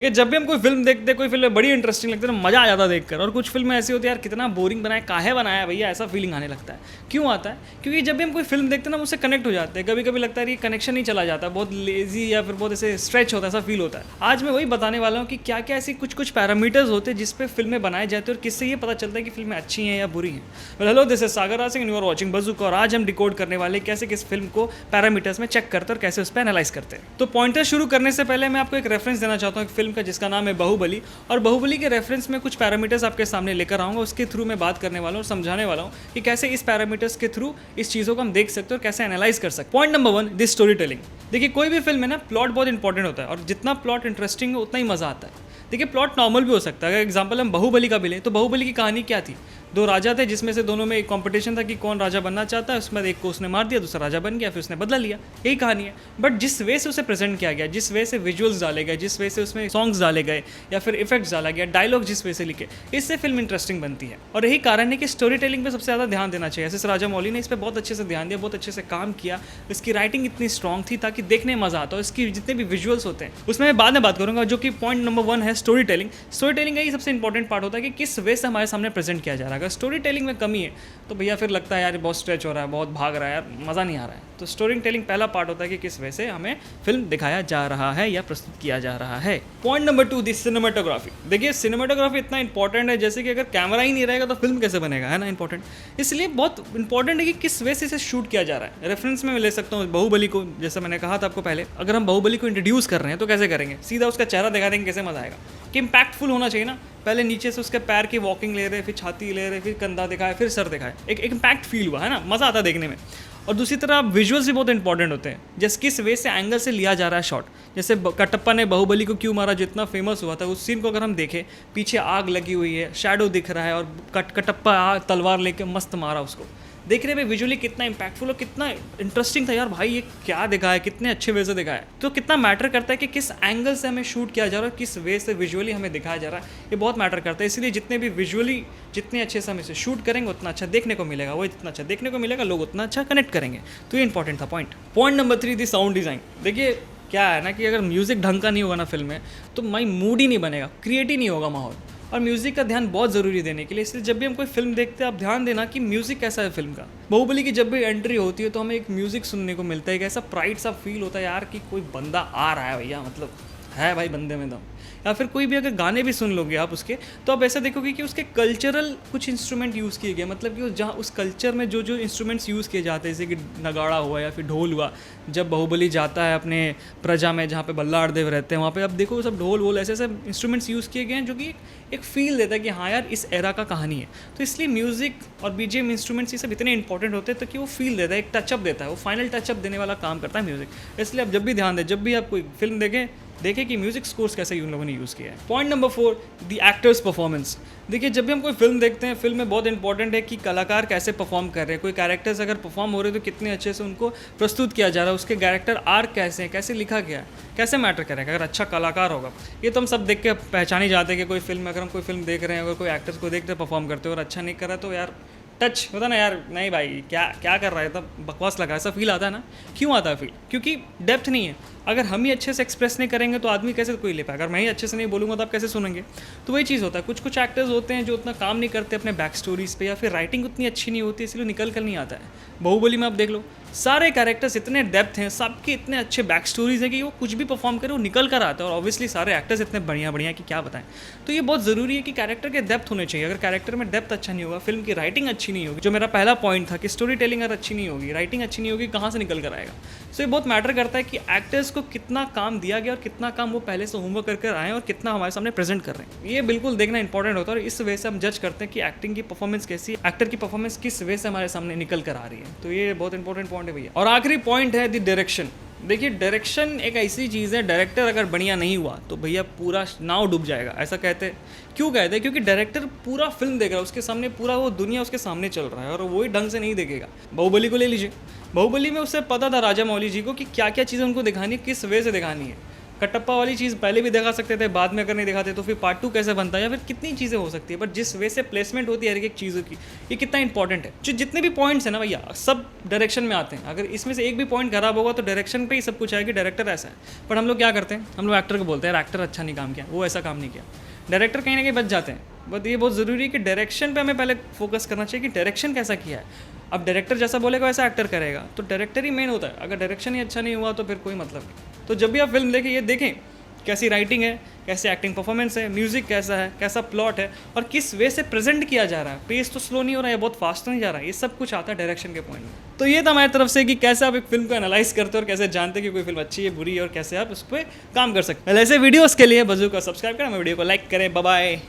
ये जब भी हम कोई फिल्म देखते हैं, कोई फिल्म बड़ी इंटरेस्टिंग लगती है ना, मज़ा आ जाता है देखकर। और कुछ फिल्में ऐसी होती है, यार कितना बोरिंग बनाया, काहे बनाया भैया, ऐसा फीलिंग आने लगता है। क्यों आता है? क्योंकि जब भी हम कोई फिल्म देखते हैं ना, उससे कनेक्ट हो जाते हैं। कभी कभी लगता है ये कनेक्शन ही चला जाता है, बहुत लेजी या फिर बहुत ऐसे स्ट्रेच होता है, ऐसा फील होता है। आज मैं वही बताने वाला हूँ कि क्या क्या ऐसी कुछ कुछ पैरामीटर्स होते हैं जिस पे फिल्में बनाए जाते हैं और किससे ये पता चलता है कि फिल्में अच्छी हैं या बुरी हैं। Hello, this is Sagar Singh, you are watching बज़ुक। और आज हम डिकोड करने वाले कैसे किस फिल्म को पैरामीटर्स में चेक करते हैं और कैसे उस पर एनालाइज करते हैं। तो पॉइंटर शुरू करने से पहले मैं आपको एक रेफरेंस देना चाहता हूँ एक फिल्म का, जिसका नाम है बाहुबली। और बाहुबली के रेफरेंस में कुछ पैरामीटर्स आपके सामने लेकर आऊंगा, उसके थ्रू मैं बात करने वाला हूँ और समझाने वाला हूँ कि कैसे इस पैरामीटर्स के थ्रू इस चीज़ों को हम देख सकते हैं और कैसे एनालाइज कर सकते हैं। Point number 1, this story telling. देखिए, कोई भी फिल्म है ना, प्लॉट बहुत इंपॉर्टेंट होता है और जितना प्लॉट इंटरेस्टिंग हो उतना ही मज़ा आता है। देखिए, प्लॉट नॉर्मल भी हो सकता है। अगर एग्जांपल हम बाहुबली का भी लें तो बाहुबली की कहानी क्या थी? दो राजा थे जिसमें से दोनों में एक कंपटीशन था कि कौन राजा बनना चाहता है। उसमें एक को उसने मार दिया, दूसरा राजा बन गया, फिर उसने बदला लिया। यही कहानी है। बट जिस वे से उसे प्रेजेंट किया गया, जिस वे से विजुअल्स डाले गए, जिस वे से उसमें सॉन्ग्स डाले गए या फिर इफेक्ट्स डाला गया, डायलॉग जिस वे से लिखे, इससे फिल्म इंटरेस्टिंग बनती है। और यही कारण है कि स्टोरी टेलिंग पे सबसे ज़्यादा ध्यान देना चाहिए। जैसे राजा मौली ने इस पर बहुत अच्छे से ध्यान दिया, बहुत अच्छे से काम किया। इसकी राइटिंग इतनी स्ट्रॉन्ग थी ताकि देखने में मजा आता हो। इसकी जितने भी विजुअल्स होते हैं उसमें मैं बाद में बात करूंगा। जो कि पॉइंट नंबर 1 है स्टोरी टेलिंग। स्टोरी टेलिंग का ही सबसे इंपॉर्टेंट पार्ट होता है कि किस वे से हमारे सामने प्रेजेंट किया जा रहा है। अगर स्टोरी टेलिंग में कमी है तो भैया फिर लगता है यार बहुत स्ट्रेच हो रहा है, बहुत भाग रहा है, यार मज़ा नहीं आ रहा है। तो स्टोरी टेलिंग पहला पार्ट होता है कि किस वे से हमें फिल्म दिखाया जा रहा है या प्रस्तुत किया जा रहा है। पॉइंट नंबर 2, दी सिनेमाटोग्राफी। देखिए, सिनेमाटोग्राफी इतना इंपॉर्टेंट है जैसे कि अगर कैमरा ही नहीं रहेगा तो फिल्म कैसे बनेगा, है ना इंपॉर्टेंट। इसलिए बहुत इंपॉर्टेंट है कि किस वे से इसे शूट किया जा रहा है। रेफरेंस में मैं ले सकता हूँ बाहुबली को, जैसा मैंने कहा था आपको पहले। अगर हम बाहुबली को इंट्रोड्यूस कर रहे हैं तो कैसे करेंगे? सीधा उसका चेहरा दिखा देंगे, कैसे मजा आएगा? कि इम्पैक्टफुल होना चाहिए ना। पहले नीचे से उसके पैर की वॉकिंग ले रहे, फिर छाती ले रहे, फिर कंधा दिखाए, फिर सर दिखाए, एक इम्पैक्ट फील हुआ, है ना, मज़ा आता देखने में। और दूसरी तरफ विजुअल्स भी बहुत इंपॉर्टेंट होते हैं। जैसे किस वे से एंगल से लिया जा रहा है शॉट। जैसे कटप्पा ने बाहुबली को क्यों मारा, जो इतना फेमस हुआ था, उस सीन को अगर हम देखें, पीछे आग लगी हुई है, शैडो दिख रहा है और कटप्पा तलवार लेके मस्त मारा उसको। देखने में विजुअली कितना इंपैक्टफुल और कितना इंटरेस्टिंग था यार। भाई ये क्या दिखा है, कितने अच्छे वे से दिखा है। तो कितना मैटर करता है कि किस एंगल से हमें शूट किया जा रहा है, किस वे से विजुअली हमें दिखाया जा रहा है, ये बहुत मैटर करता है। इसलिए जितने भी विजुअली जितने अच्छे से हम इसे शूट करेंगे उतना अच्छा देखने को मिलेगा, वो जितना अच्छा देखने को मिलेगा लोग उतना अच्छा कनेक्ट करेंगे। तो ये इंपॉर्टेंट था पॉइंट। पॉइंट नंबर 3, दी साउंड डिज़ाइन। देखिए, क्या है ना कि अगर म्यूज़िक ढंग का नहीं होगा ना फिल्म में, तो माई मूड ही नहीं बनेगा, क्रिएट ही नहीं होगा माहौल। और म्यूज़िक का ध्यान बहुत ज़रूरी देने के लिए। इसलिए जब भी हम कोई फिल्म देखते हैं, आप ध्यान देना कि म्यूज़िक कैसा है फिल्म का। बाहुबली की जब भी एंट्री होती है तो हमें एक म्यूज़िक सुनने को मिलता है, एक ऐसा प्राइड सा फील होता है यार कि कोई बंदा आ रहा है भैया, मतलब है भाई बंदे में दम। या फिर कोई भी अगर गाने भी सुन लोगे आप उसके, तो आप ऐसा देखोगे कि उसके कल्चरल कुछ इंस्ट्रूमेंट यूज़ किए गए। मतलब कि जहाँ उस कल्चर में जो जो इंस्ट्रूमेंट्स यूज़ किए जाते हैं, जैसे कि नगाड़ा हुआ या फिर ढोल हुआ। जब बाहुबली जाता है अपने प्रजा में जहाँ पे बल्लाड़ देव रहते हैं, वहाँ पे आप देखो सब ढोल वोल ऐसे ऐसे इंस्ट्रूमेंट्स यूज़ किए गए हैं, जो कि एक फील देता है कि हाँ यार इस एरा का कहानी है। तो इसलिए म्यूज़िक और बीजीएम इंस्ट्रूमेंट्स ये सब इतने इंपॉर्टेंट होते हैं, तो कि वो फील देता है, एक टचअप देता है, वो फाइनल टचअप देने वाला काम करता है म्यूज़िक। इसलिए आप जब भी ध्यान दें, जब भी आप कोई फिल्म देखें कि म्यूजिक स्कोर्स कैसे उन लोगों ने यूज़ किया है। Point number 4, the actors performance. देखिए, जब भी हम कोई फिल्म देखते हैं, फिल्म में बहुत इंपॉर्टेंट है कि कलाकार कैसे परफॉर्म कर रहे हैं। कोई कैरेक्टर्स अगर परफॉर्म हो रहे हैं तो कितने अच्छे से उनको प्रस्तुत किया जा रहा है, उसके कैरेक्टर आर्क कैसे हैं, कैसे लिखा गया है, कैसे मैटर करेगा अगर अच्छा कलाकार होगा। ये तो हम सब देख के पहचान ही जाते हैं कि कोई फिल्म, अगर हम कोई फिल्म देख रहे हैं, अगर कोई एक्टर्स को देखते परफॉर्म करते हो और अच्छा नहीं कर रहा तो यार टच होता ना, यार नहीं भाई क्या क्या कर रहा है, तब बकवास लगा, ऐसा फील आता है ना। क्यों आता है फील? क्योंकि डेप्थ नहीं है। अगर हम ही अच्छे से एक्सप्रेस नहीं करेंगे तो आदमी कैसे कोई ले पाएगा? अगर मैं ही अच्छे से नहीं बोलूँगा तो आप कैसे सुनेंगे? तो वही चीज़ होता है। कुछ कुछ एक्टर्स होते हैं जो उतना काम नहीं करते अपने बैक स्टोरीज पे, या फिर राइटिंग उतनी अच्छी नहीं होती, इसलिए निकल कर नहीं आता है। बाहुबली में आप देख लो, सारे कैरेक्टर्स इतने डेप्थ हैं, सबके इतने अच्छे बैक स्टोरीज हैं कि वो कुछ भी परफॉर्म करे वो निकल कर आता है। और ऑब्वियसली सारे एक्टर्स इतने बढ़िया बढ़िया कि क्या बताएं। तो ये बहुत ज़रूरी है कि कैरेक्टर के डेप्थ होने चाहिए। अगर कैरेक्टर में डेप्थ अच्छा नहीं होगा, फिल्म की राइटिंग अच्छी नहीं होगी, जो मेरा पहला पॉइंट था कि स्टोरी टेलिंग अगर अच्छी नहीं होगी, राइटिंग अच्छी नहीं होगी, कहाँ से निकल कर आएगा। सो ये बहुत मैटर करता है कि एक्टर्स को कितना काम दिया गया और कितना काम वो पहले से होमवर्क करके आए और कितना हमारे सामने प्रेजेंट कर रहे हैं। ये बिल्कुल देखना इंपॉर्टेंट होता है। और इस वजह से हम जज करते हैं कि एक्टिंग की परफॉर्मेंस कैसी है, एक्टर की परफॉर्मेंस किस वे से हमारे सामने निकल कर आ रही है। तो ये बहुत इंपॉर्टेंट पॉइंट है भैया। और आखिरी पॉइंट है द डायरेक्शन। देखिए, डायरेक्शन एक ऐसी चीज़ है, डायरेक्टर अगर बढ़िया नहीं हुआ तो भैया पूरा नाव डूब जाएगा। ऐसा कहते हैं। क्यों कहते हैं? क्योंकि डायरेक्टर पूरा फिल्म देख रहा है, उसके सामने पूरा वो दुनिया उसके सामने चल रहा है और वही ढंग से नहीं देखेगा। बाहुबली को ले लीजिए, बाहुबली में उससे पता था राजा मौली जी को कि क्या क्या चीज़ें उनको दिखानी है, किस वे से दिखानी है। कटप्पा वाली चीज़ पहले भी दिखा सकते थे, बाद में अगर नहीं दिखाते तो फिर पार्ट 2 कैसे बनता है, या फिर कितनी चीज़ें हो सकती है। बट जिस वे से प्लेसमेंट होती है हर एक चीज़ों की, ये कितना इंपॉर्टेंट है। जो जितने भी पॉइंट्स हैं ना भैया, सब डायरेक्शन में आते हैं। अगर इसमें से एक भी पॉइंट खराब होगा तो डायरेक्शन पे ही सब कुछ है कि डायरेक्टर ऐसा है। पर हम लोग क्या करते हैं, हम लोग एक्टर को बोलते हैं एक्टर अच्छा नहीं काम किया, वो ऐसा काम नहीं किया। डायरेक्टर कहीं ना कहीं बच जाते हैं। बट ये बहुत ज़रूरी है कि डायरेक्शन पे हमें पहले फोकस करना चाहिए कि डायरेक्शन कैसा किया है। अब डायरेक्टर जैसा बोलेगा वैसा एक्टर करेगा, तो डायरेक्टर ही मेन होता है। अगर डायरेक्शन ही अच्छा नहीं हुआ तो फिर कोई मतलब नहीं। तो जब भी आप फिल्म देखें, ये देखें कैसी राइटिंग है, कैसे एक्टिंग परफॉर्मेंस है, म्यूजिक कैसा है, कैसा प्लॉट है, और किस वे से प्रेजेंट किया जा रहा है। पेस तो स्लो नहीं हो रहा है, बहुत फास्ट नहीं जा रहा है, ये सब कुछ आता है डायरेक्शन के पॉइंट में। तो ये था हमारी तरफ से कि कैसे आप एक फिल्म को एनालाइज करते हो और कैसे जानते हैं कि कोई फिल्म अच्छी है, बुरी है, और कैसे आप उस पर काम कर सकते हैं। ऐसे वीडियोज़ के लिए बज़ू को सब्सक्राइब करें, वीडियो को लाइक करें। Bye bye.